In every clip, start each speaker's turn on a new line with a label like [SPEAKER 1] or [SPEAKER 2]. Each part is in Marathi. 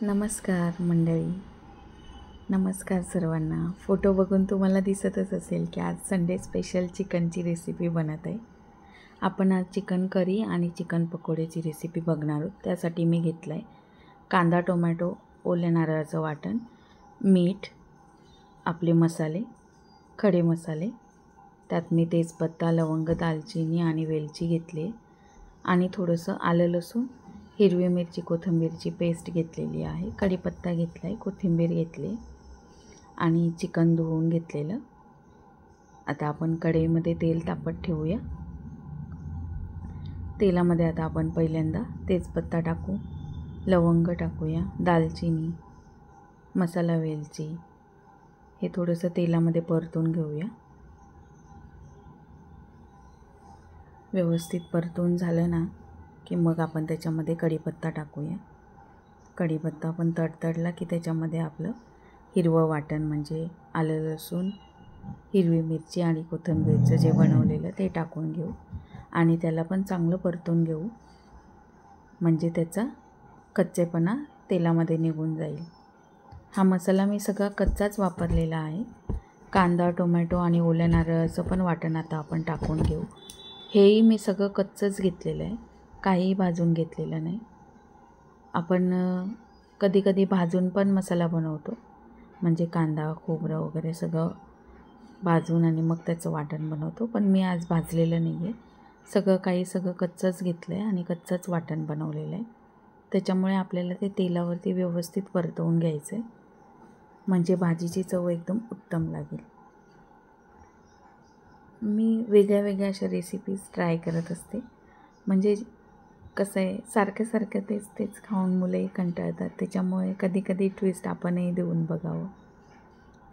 [SPEAKER 1] नमस्कार मंडळी. नमस्कार सर्वांना. फोटो बघून तुम्हाला दिसतच असेल की आज संडे स्पेशल चिकनची रेसिपी बनत आहे. आपण आज चिकन करी आणि चिकन पकोड्याची रेसिपी बघणार आहोत. त्यासाठी मी घेतलं आहे कांदा, टोमॅटो, ओल्या नारळाचं वाटण, मीठ, आपले मसाले, खडे मसाले. त्यात मी तेजपत्ता, लवंग, दालचिनी आणि वेलची घेतली आणि थोडंसं आलं, लसूण, हिरवी मिरची, कोथिंबीरची पेस्ट घेतलेली आहे. कढीपत्ता घेतला आहे, कोथिंबीर घेतली आणि चिकन धुवून घेतलेलं. आता आपण कढईमध्ये तेल तापत ठेवूया. तेलामध्ये आता आपण पहिल्यांदा तेजपत्ता टाकू, लवंग टाकूया, दालचिनी, मसाला वेलची हे थोडंसं तेलामध्ये परतून घेऊया. व्यवस्थित परतून झालं ना की मग आपण त्याच्यामध्ये कढीपत्ता टाकूया. कढीपत्ता पण तडतडला की त्याच्यामध्ये आपलं हिरवं वाटण म्हणजे आलं, लसूण, हिरवी मिरची आणि कोथिंबीरचं जे बनवलेलं ते टाकून घेऊ आणि त्याला पण चांगलं परतून घेऊ, म्हणजे त्याचा कच्चेपणा तेलामध्ये निघून जाईल. हा मसाला मी सगळा कच्चाच वापरलेला आहे. कांदा, टोमॅटो आणि ओल्या नारळाचं पण वाटण आता आपण टाकून घेऊ. हेही मी सगळं कच्चंच घेतलेलं आहे, काहीही भाजून घेतलेलं नाही. आपण कधी कधी भाजून पण मसाला बनवतो, म्हणजे कांदा, खोबरं वगैरे सगळं भाजून आणि मग त्याचं वाटण बनवतो. पण मी आज भाजलेलं नाही आहे, सगळं कच्चंच घेतलं आहे आणि कच्चंच वाटण बनवलेलं आहे. त्याच्यामुळे आपल्याला ते तेलावरती व्यवस्थित परतवून घ्यायचं आहे, म्हणजे भाजीची चव एकदम उत्तम लागेल. मी वेगळ्या वेगळ्या अशा रेसिपीज ट्राय करत असते, म्हणजे कसं आहे सारखं तेच खाऊन मुलंही कंटाळतात. त्याच्यामुळे कधी कधी ट्विस्ट आपणही देऊन बघावं.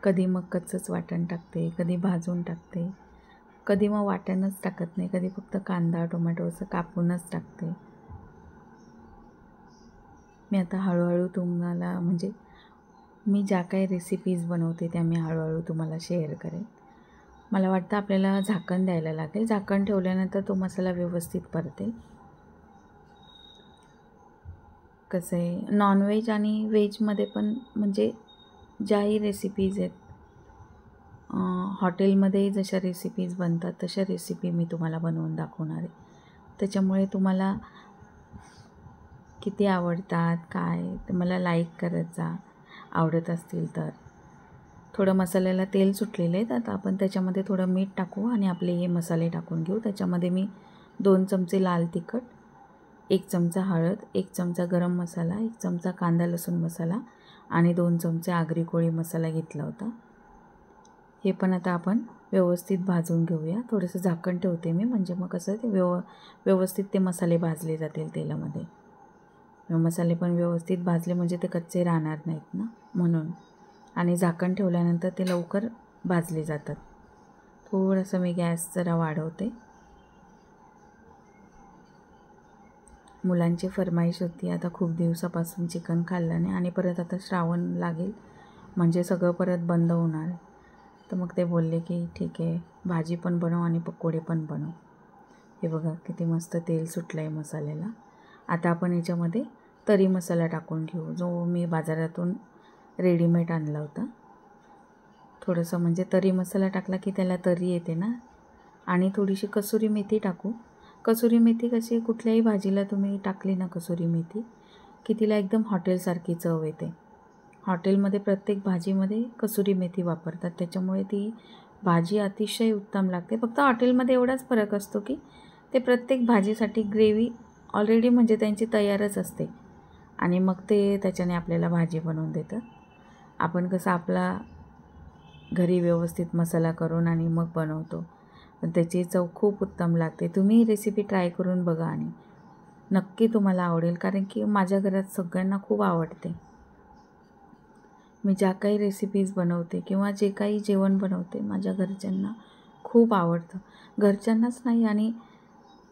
[SPEAKER 1] कधी मग कच्चंच वाटण टाकते, कधी भाजून टाकते, कधी मग वाटणच टाकत नाही, कधी फक्त कांदा, टोमॅटो असं कापूनच टाकते. मी आता हळूहळू तुम्हाला म्हणजे मी ज्या काही रेसिपीज बनवते त्या मी हळूहळू तुम्हाला शेअर करेन. मला वाटतं आपल्याला झाकण द्यायला लागेल. झाकण ठेवल्यानंतर तो मसाला व्यवस्थित परतेल. कसं आहे नॉनव्हेज आणि व्हेजमध्ये पण म्हणजे ज्याही रेसिपीज आहेत, हॉटेलमध्ये जशा रेसिपीज बनतात तशा रेसिपी मी तुम्हाला बनवून दाखवणार आहे. त्याच्यामुळे तुम्हाला किती आवडतात काय तर मला लाईक करत जा, आवडत असतील तर. थोडं मसाल्याला तेल सुटलेलं आहे, आता आपण त्याच्यामध्ये थोडं मीठ टाकू आणि आपले हे मसाले टाकून घेऊ. त्याच्यामध्ये मी 2 चमचे लाल तिखट, 1 चमचा हळद, 1 चमचा गरम मसाला, 1 चमचा कांदा लसूण मसाला आणि 2 चमचे आगरी कोळी मसाला घेतला होता. हे पण आता आपण व्यवस्थित भाजून घेऊया. थोडंसं झाकण ठेवते मी, म्हणजे मग कसं ते व्यवस्थित ते मसाले भाजले जातील तेलामध्ये. मसाले पण व्यवस्थित भाजले म्हणजे ते कच्चे राहणार नाहीत ना, म्हणून. आणि झाकण ठेवल्यानंतर ते लवकर भाजले जातात. थोडंसं मी गॅस जरा वाढवते. मुलांची फरमाईश होती, आता खूप दिवसापासून चिकन खाल्लं नाही आणि परत आता श्रावण लागेल म्हणजे सगळं परत बंद होणार. तर मग ते बोलले की ठीक आहे, भाजी पण बनव आणि पकोडे पण बनव. हे बघा किती मस्त तेल सुटलं आहे मसाल्याला. आता आपण याच्यामध्ये तरी मसाला टाकून घेऊ, जो मी बाजारातून रेडीमेड आणला होता. थोडंसं म्हणजे तरी मसाला टाकला की त्याला तरी येते ना. आणि थोडीशी कसुरी मेथी टाकू. कसुरी मेथी कशी कुठल्याही भाजीला तुम्ही टाकली ना कसुरी मेथी की तिला एकदम हॉटेलसारखी चव येते. हॉटेलमध्ये प्रत्येक भाजीमध्ये कसुरी मेथी वापरतात, त्याच्यामुळे ती भाजी अतिशय उत्तम लागते. फक्त हॉटेलमध्ये एवढाच फरक असतो की ते प्रत्येक भाजीसाठी ग्रेव्ही ऑलरेडी म्हणजे त्यांची तयारच असते आणि मग ते त्याच्याने आपल्याला भाजी बनवून देतात. आपण कसं आपला घरी व्यवस्थित मसाला करून आणि मग बनवतो, पण त्याची चव खूप उत्तम लागते. तुम्ही ही रेसिपी ट्राय करून बघा आणि नक्की तुम्हाला आवडेल, कारण की माझ्या घरात सगळ्यांना खूप आवडते. मी ज्या काही रेसिपीज बनवते किंवा जे काही जेवण बनवते माझ्या घरच्यांना खूप आवडतं. घरच्यांनाच नाही आणि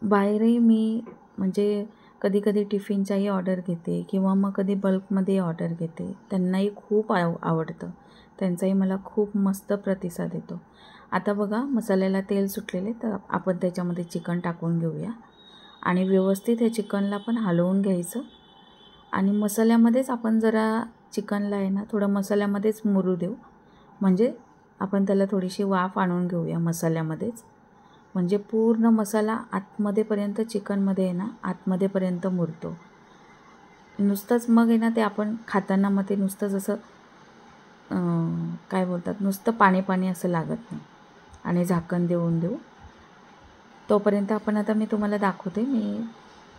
[SPEAKER 1] बाहेरही मी म्हणजे कधी कधी टिफिनच्याही ऑर्डर घेते किंवा मग कधी बल्कमध्ये ऑर्डर घेते. त्यांनाही खूप आवडतं. त्यांचाही मला खूप मस्त प्रतिसाद येतो. आता बघा मसाल्याला तेल सुटलेले, तर आपण त्याच्यामध्ये चिकन टाकून घेऊया आणि व्यवस्थित हे चिकनला पण हलवून घ्यायचं आणि मसाल्यामध्येच आपण जरा चिकनला आहे ना थोडं मसाल्यामध्येच मुरू देऊ, म्हणजे आपण त्याला थोडीशी वाफ आणून घेऊया मसाल्यामध्येच, म्हणजे पूर्ण मसाला आतमध्येपर्यंत चिकनमध्ये आहे ना आतमध्येपर्यंत मुरतो. नुसतंच मग आहे ना ते आपण खाताना मग ते नुसतं जसं काय बोलतात नुसतं पाणी पाणी असं लागत नाही. आणि झाकण देऊन देऊ तोपर्यंत आपण आता मी तुम्हाला दाखवते मी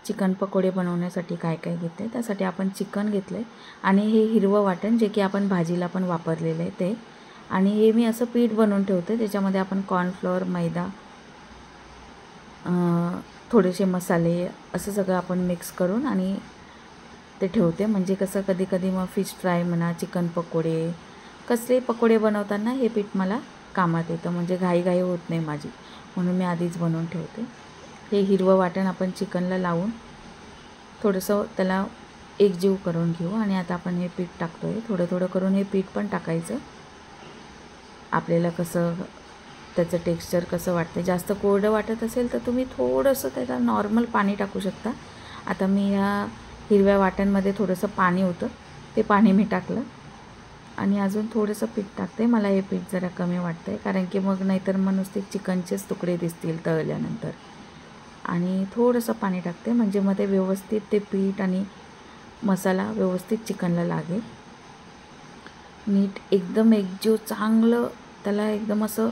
[SPEAKER 1] चिकन पकोडे बनवण्यासाठी काय काय घेतले. त्यासाठी आपण चिकन घेतलं आहे आणि हे हिरवं वाटण जे की आपण भाजीला पण वापरलेलं आहे ते, आणि हे मी असं पीठ बनवून ठेवते. त्याच्यामध्ये आपण कॉर्नफ्लोअर, मैदा, थोडेसे मसाले असं सगळं आपण मिक्स करून आणि ते ठेवते. म्हणजे कसं कधी कधी मग फिश फ्राय म्हणा, चिकन पकोडे, कसले पकोडे बनवताना हे पीठ मला कामात येतं, म्हणजे घाई होत नाही माझी, म्हणून मी आधीच बनवून ठेवते. हे हिरवं वाटण आपण चिकनला लावून थोडंसं त्याला एकजीव करून घेऊ. आणि आता आपण हे पीठ टाकतो आहे, थोडं थोडं करून हे पीठ पण टाकायचं. आपल्याला कसं त्याचं टेक्स्चर कसं वाटतं, जास्त कोरडं वाटत असेल तर तुम्ही थोडंसं त्याला नॉर्मल पाणी टाकू शकता. आता मी ह्या हिरव्या वाटणमध्ये थोडंसं पाणी होतं, ते पाणी मी टाकलं आणि अजून थोडंसं पीठ टाकते. मला हे पीठ जरा कमी वाटतं आहे, कारण की मग नाहीतर मग नुसते चिकनचेच तुकडे दिसतील तळल्यानंतर. आणि थोडंसं पाणी टाकते, म्हणजे मग ते व्यवस्थित ते पीठ आणि मसाला व्यवस्थित चिकनला लागेल. नीट एकदम एकजीव चांगलं त्याला एकदम असं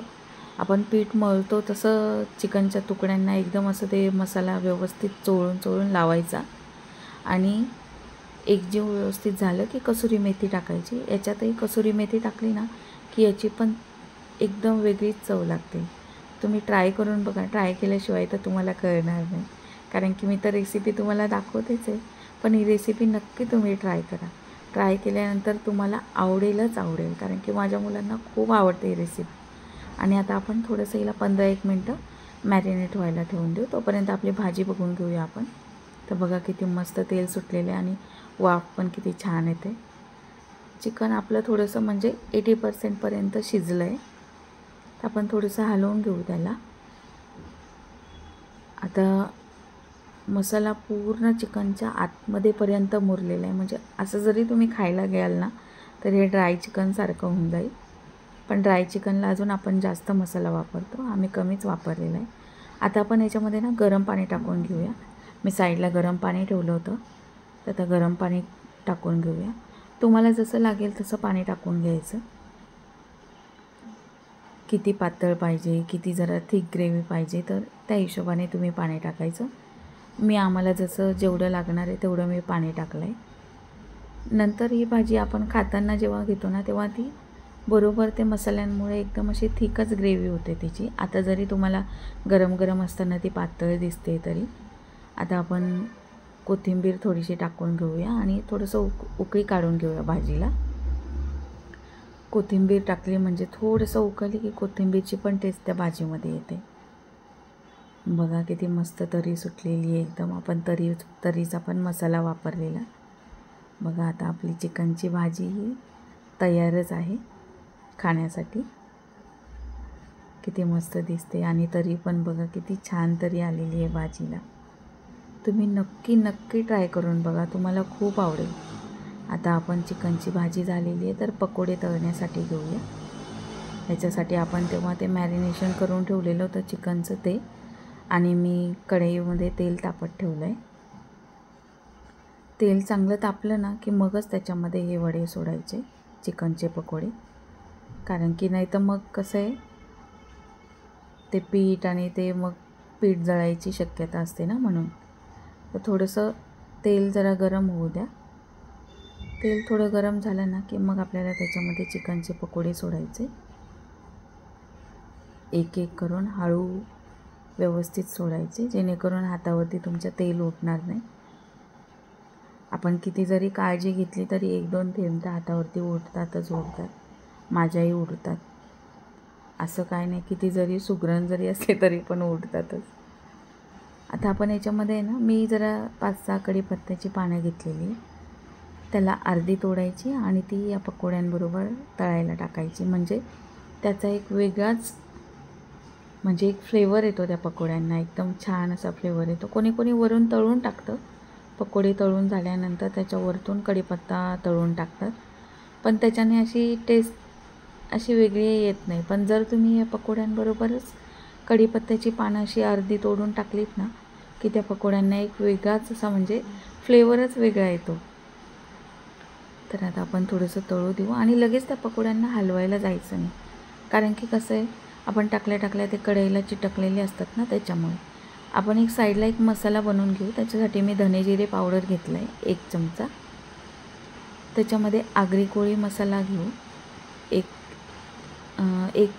[SPEAKER 1] आपण पीठ मळतो तसं चिकनच्या तुकड्यांना एकदम असं ते मसाला व्यवस्थित चोळून चोळून लावायचा. आणि एकजीव व्यवस्थित झालं की कसुरी मेथी टाकायची. याच्यातही कसुरी मेथी टाकली ना की याची पण एकदम वेगळीच चव लागते. तुम्ही ट्राय करून बघा, ट्राय केल्याशिवाय तर तुम्हाला कळणार नाही, कारण की मी तर रेसिपी तुम्हाला दाखवतेच आहे, पण ही रेसिपी नक्की तुम्ही ट्राय करा. ट्राय केल्यानंतर तुम्हाला आवडेलच आवडेल, कारण की माझ्या मुलांना खूप आवडते ही रेसिपी. आणि आता आपण थोडंसं हिला 15-1 मिनटं मॅरिनेट व्हायला ठेवून देऊ. तोपर्यंत आपली भाजी बघून घेऊया आपण. तर बघा किती मस्त तेल सुटलेलं आहे आणि वाफ पण किती छान येते. चिकन आपलं थोडंसं म्हणजे 80% शिजलं आहे, तर आपण थोडंसं हलवून घेऊ त्याला. आता मसाला पूर्ण चिकनच्या आतमध्येपर्यंत मुरलेला आहे, म्हणजे असं जरी तुम्ही खायला घ्याल ना तर हे ड्राय चिकनसारखं होऊन जाईल. पण ड्राय चिकनला अजून आपण जास्त मसाला वापरतो, आम्ही कमीच वापरलेला आहे. आता आपण याच्यामध्ये ना गरम पाणी टाकून घेऊया. मी साईडला गरम पाणी ठेवलं होतं, तर आता गरम पाणी टाकून घेऊया. तुम्हाला जसं लागेल तसं पाणी टाकून घ्यायचं. किती पातळ पाहिजे, किती जरा थिक ग्रेव्ही पाहिजे, तर त्या हिशोबाने तुम्ही पाणी टाकायचं. मी आम्हाला जसं जेवढं लागणार आहे तेवढं मी पाणी टाकलं आहे. नंतर ही भाजी आपण खाताना जेव्हा घेतो ना तेव्हा ती बरोबर ते मसाल्यांमुळे एकदम अशी थिकच ग्रेव्ही होते तिची. आता जरी तुम्हाला गरम गरम असताना ती पातळ दिसते तरी आता आपण कोथिंबीर थोडीशी टाकून घेऊया आणि थोडंसं उकळी काढून घेऊया भाजीला. कोथिंबीर टाकली म्हणजे थोडंसं उकळली की कोथिंबीरची पण टेस्ट त्या भाजीमध्ये येते. बघा किती मस्त तरी सुटलेली आहे एकदम. आपण तरीचा पण मसाला वापरलेला. बघा आता आपली चिकनची भाजी ही तयारच आहे खाण्यासाठी. किती मस्त दिसते आणि तरी पण बघा किती छान तरी आलेली आहे भाजीला. तुम्ही नक्की ट्राय करून बघा, तुम्हाला खूप आवडेल. आता आपण चिकनची भाजी झालेली आहे, तर पकोडे तळण्यासाठी घेऊया. ह्याच्यासाठी आपण तेव्हा ते मॅरिनेशन करून ठेवलेलं होतं चिकनचं ते, आणि मी कढईमध्ये तेल तापत ठेवलं आहे. तेल चांगलं तापलं ना की मगच त्याच्यामध्ये हे वडे सोडायचे, चिकनचे पकोडे. कारण की नाही तर मग कसं आहे ते पीठ आणि ते मग पीठ जळायची शक्यता असते ना, म्हणून. तर थोडंसं तेल जरा गरम होऊ द्या. तेल थोडं गरम झालं ना की मग आपल्याला त्याच्यामध्ये चिकनचे पकोडे सोडायचे. एक एक करून हळू व्यवस्थित सोडायचे, जेणेकरून हातावरती तुमच्या तेल उठणार नाही. आपण किती जरी काळजी घेतली तरी 1-2 थेंब तर हातावरती उठतातच उठतात. माझ्याही उडतात. असं काय नाही, किती जरी सुगरण जरी असले तरी पण उडतातच. आता आपण याच्यामध्ये ना मी जरा 5-6 कढीपत्त्याची पानं घेतलेली, त्याला अर्धी तोडायची आणि ती या पकोड्यांबरोबर तळायला टाकायची. म्हणजे त्याचा एक वेगळाच म्हणजे एक फ्लेवर येतो त्या पकोड्यांना, एकदम छान असा फ्लेवर येतो. कोणी कोणी वरून तळून टाकतं, पकोडे तळून झाल्यानंतर त्याच्यावरतून कढीपत्ता तळून टाकतात, पण त्याच्याने अशी टेस्ट अशी वेगळी येत नाही. पण जर तुम्ही या पकोड्यांबरोबरच कढीपत्त्याची पानं अशी अर्धी तोडून टाकलीत ना, की त्या पकोड्यांना एक वेगळाच असा म्हणजे फ्लेवरच वेगळा येतो. तर आता आपण थोडंसं तळू देऊ आणि लगेच त्या पकोड्यांना हलवायला जायचं नाही, कारण की कसं आहे, आपण टाकल्या ते कढईला चिटकलेले असतात ना, त्याच्यामुळे आपण एक साईडला एक मसाला बनवून घेऊ. त्याच्यासाठी मी धने जिरे पावडर घेतला आहे 1 चमचा. त्याच्यामध्ये आगरी कोळी मसाला घेऊ एक एक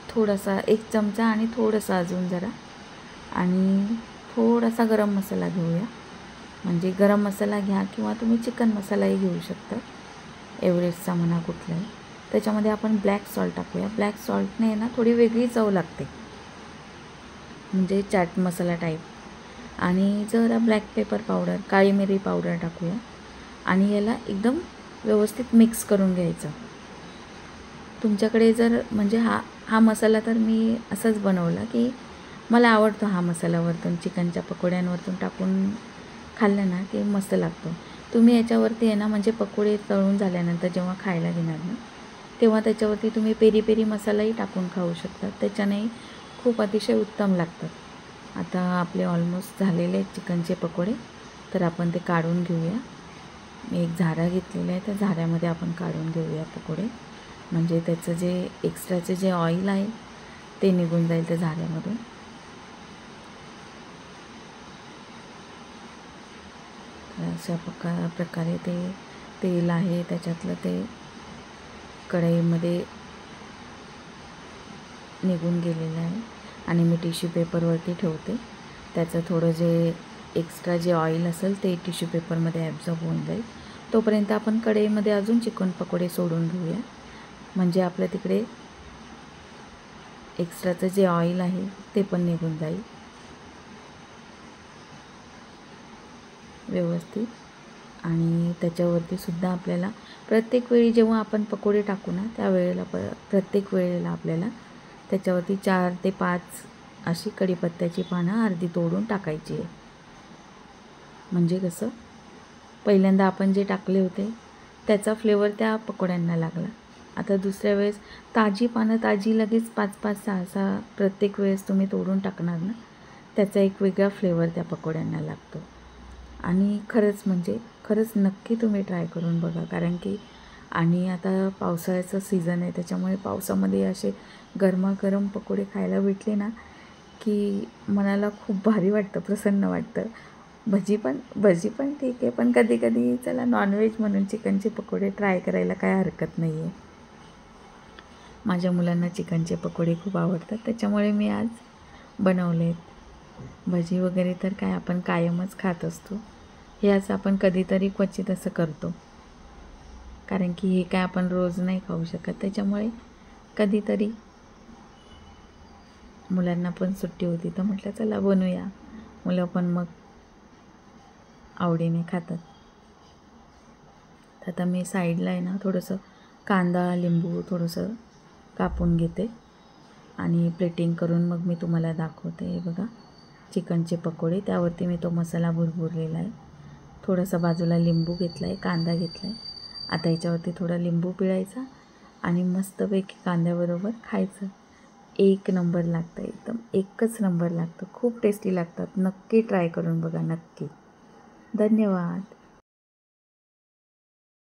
[SPEAKER 1] थोडासा 1 चमचा आणि थोडंसं अजून जरा, आणि थोडासा गरम मसाला घेऊया. म्हणजे गरम मसाला घ्या किंवा तुम्ही चिकन मसालाही घेऊ शकता, एव्हरेस्टचा म्हणा कुठलाही. त्याच्यामध्ये आपण ब्लॅक सॉल्ट टाकूया. ब्लॅक सॉल्टने ना थोडी वेगळी चव लागते, म्हणजे चाट मसाला टाईप. आणि जरा ब्लॅक पेपर पावडर, काळी मिरी पावडर टाकूया आणि याला एकदम व्यवस्थित मिक्स करून घ्यायचं. तुमच्याकडे जर म्हणजे हा मसाला तर मी असाच बनवला की मला आवडतो हा मसाला वरतून चिकनच्या पकोड्यांवरतून टाकून खाल्लं ना की मस्त लागतो. तुम्ही याच्यावरती आहे ना, म्हणजे पकोडे तळून झाल्यानंतर जेव्हा खायला घेणार ना, तेव्हा त्याच्यावरती तुम्ही पेरी पेरी मसालाही टाकून खाऊ शकता. त्याच्याने खूप अतिशय उत्तम लागतात. आता आपले ऑलमोस्ट झालेले आहेत चिकनचे पकोडे, तर आपण ते काढून घेऊया. मी एक झारा घेतलेला आहे, त्या झाऱ्यामध्ये आपण काढून घेऊया पकोडे, म्हणजे त्याचं जे एक्स्ट्राचे जे ऑइल आहे ते निघून जाईल त्या झाऱ्यामधून. अशा प्रकारे ते तेल आहे त्याच्यातलं ते कढईमध्ये निघून गेलेलं आहे आणि मी टिश्यू पेपरवरती ठेवते. त्याचं थोडं जे एक्स्ट्रा जे ऑइल असेल ते टिश्यू पेपरमध्ये ॲब्झॉर्ब होऊन जाईल. तोपर्यंत आपण कढईमध्ये अजून चिकन पकोडे सोडून घेऊया, म्हणजे आपलं तिकडे एक्स्ट्राचं जे ऑइल आहे ते पण निघून जाईल व्यवस्थित. आणि त्याच्यावरती सुद्धा आपल्याला प्रत्येक वेळी जेव्हा आपण पकोडे टाकू ना, त्यावेळेला प्रत्येक वेळेला आपल्याला त्याच्यावरती 4 ते 5 अशी कढीपत्त्याची पानं अर्धी तोडून टाकायची आहे. म्हणजे कसं, पहिल्यांदा आपण जे टाकले होते त्याचा फ्लेवर त्या पकोड्यांना लागला. आता दुसऱ्या वेळेस ताजी पानं ताजी लगेच 5-5, 6-6 प्रत्येक वेळेस तुम्ही तोडून टाकणार ना, त्याचा एक वेगळा फ्लेवर त्या पकोड्यांना लागतो. आणि खरंच नक्की तुम्ही ट्राय करून बघा, कारण की आणि आता पावसाळ्याचं सीझन आहे, त्याच्यामुळे पावसामध्ये असे गरमागरम पकोडे खायला भेटले ना की मनाला खूप भारी वाटतं, प्रसन्न वाटतं. भजी पण ठीक आहे, पण कधी कधी चला नॉनव्हेज म्हणून चिकनचे पकोडे ट्राय करायला काय हरकत नाही आहे. माझ्या मुलांना चिकनचे पकोडे खूप आवडतात, त्याच्यामुळे मी आज बनवले आहेत. भजी वगैरे तर काय आपण कायमच खात असतो, हे असं आपण कधीतरी क्वचित असं करतो, कारण की हे काय आपण रोज नाही खाऊ शकत. त्याच्यामुळे कधीतरी मुलांना पण सुट्टी होती तर म्हटलं चला बनवूया, मुलं पण मग आवडीने खातात. तर आता मी साईडला आहे ना थोडंसं कांदा लिंबू थोडंसं कापून घेते आणि प्लेटिंग करून मग मी तुम्हाला दाखवते. हे बघा चिकनचे पकोडे, त्यावरती मी तो मसाला भुरभुरलेला आहे. थोडासा बाजूला लिंबू घेतला आहे, कांदा घेतला आहे. आता याच्यावरती थोडा लिंबू पिळायचा आणि मस्तपैकी कांद्याबरोबर खायचं. एक नंबर लागतं, एकदम एकच नंबर लागतं. खूप टेस्टी लागतात. नक्की ट्राय करून बघा, नक्की. धन्यवाद.